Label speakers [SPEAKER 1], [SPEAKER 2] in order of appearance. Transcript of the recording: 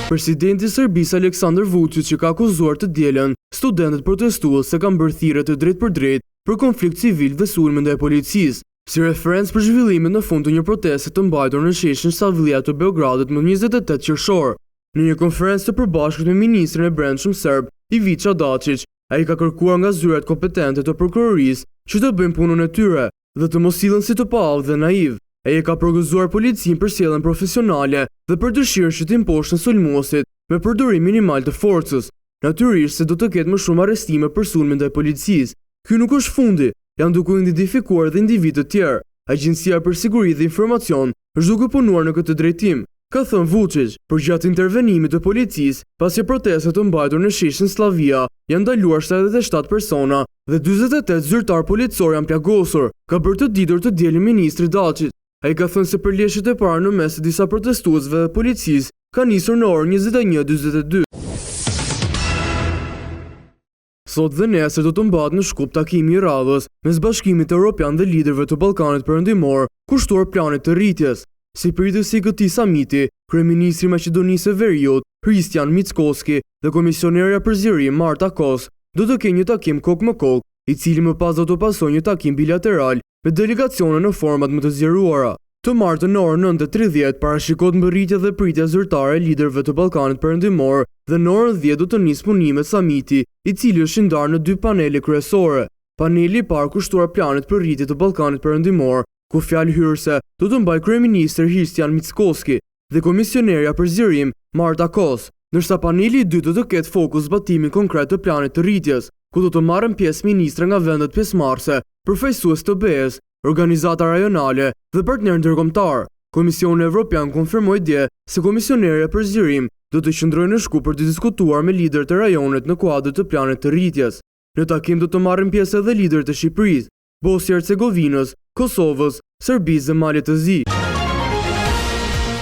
[SPEAKER 1] Presidenti i Serbisë Aleksandar Vučić që ka akuzuar të dielën studentët protestues se kanë bërë thirrje të drejtë për konflikt civil dhe sulme ndaj policisë, si referencë për zhvillimet në fund të një proteste të mbajtur në sheshin Savlija të Beogradit më 28 qershor. Në një konferencë të përbashkët me ministrin e brendshëm serb Ivica Dačić, ai ka kërkuar nga zyrat kompetente të prokurorisë që të bëjnë punën e tyre dhe të mos sillen si të paavë dhe naiv. Ai ka përgëzuar policinë për sjelljen profesionale dhe për dëshirën që të imposhtën sulmuesit me përdorim minimal të forcës. Natyrisht se do të ketë më shumë arrestime për sulme ndaj policisë. Ky nuk është fundi, janë duke identifikuar dhe individë të tjerë. Agjencia për Siguri dhe Informacion është duke punuar në këtë drejtim, ka thënë Vučić, përgjatë intervenimit të policisë, pasi protestat të mbajtur në sheshin Slavia janë ndaluar 77 persona dhe 48 zyrtar policor janë plagosur, ka bërë të ditur të dielën ministri Dačić. Ai ka thënë se përleshjet e para në mes të disa protestuesve dhe policisë ka nisur në orën 21:42. Sot dhe nesër do të mbahet në Shkup takimi i radhës mes Bashkimit Evropian dhe liderëve të Ballkanit Perëndimor, kushtuar planit të rritjes. Si pritësi i këtij samiti, kryeministri i Maqedonisë së Veriut, Hristijan Mickoski, dhe komisionerja për zgjerim Marta Kos do të kenë një takim kokë me kokë, i cili më pas do të pasojë një takim bilateral me delegacione në format më të zgjeruara. Të martën në orën 9:30 parashikohet mbërritja dhe pritja zyrtare e liderëve të Ballkanit Perëndimor dhe në orën 10 do të nisë punimet samiti, i cili është ndarë në 2 panele kryesore. Paneli i parë kushtuar planit për rritje të Ballkanit Perëndimor, ku fjalë hyrëse do të mbajë kryeministri Hristijan Mickoski dhe komisionerja për zgjerim Marta Kos, ndërsa paneli i dytë do të ketë fokus zbatimin konkret të planit të rritjes, ku do të marrën pjesë ministra nga vendet pjesëmarrëse, përfaqësues të BE-s, organizata rajonale dhe partner ndërkombëtar. Komisioni Evropian konfirmoi dje se komisionerja për zgjerim do të qëndrojë në Shkup për të diskutuar me liderët e rajonit në kuadër të planit të rritjes. Në takim do të marrin pjesë edhe liderët e Shqipërisë, Bosnjë Hercegovinës, Kosovës, Serbisë dhe Malit të Zi.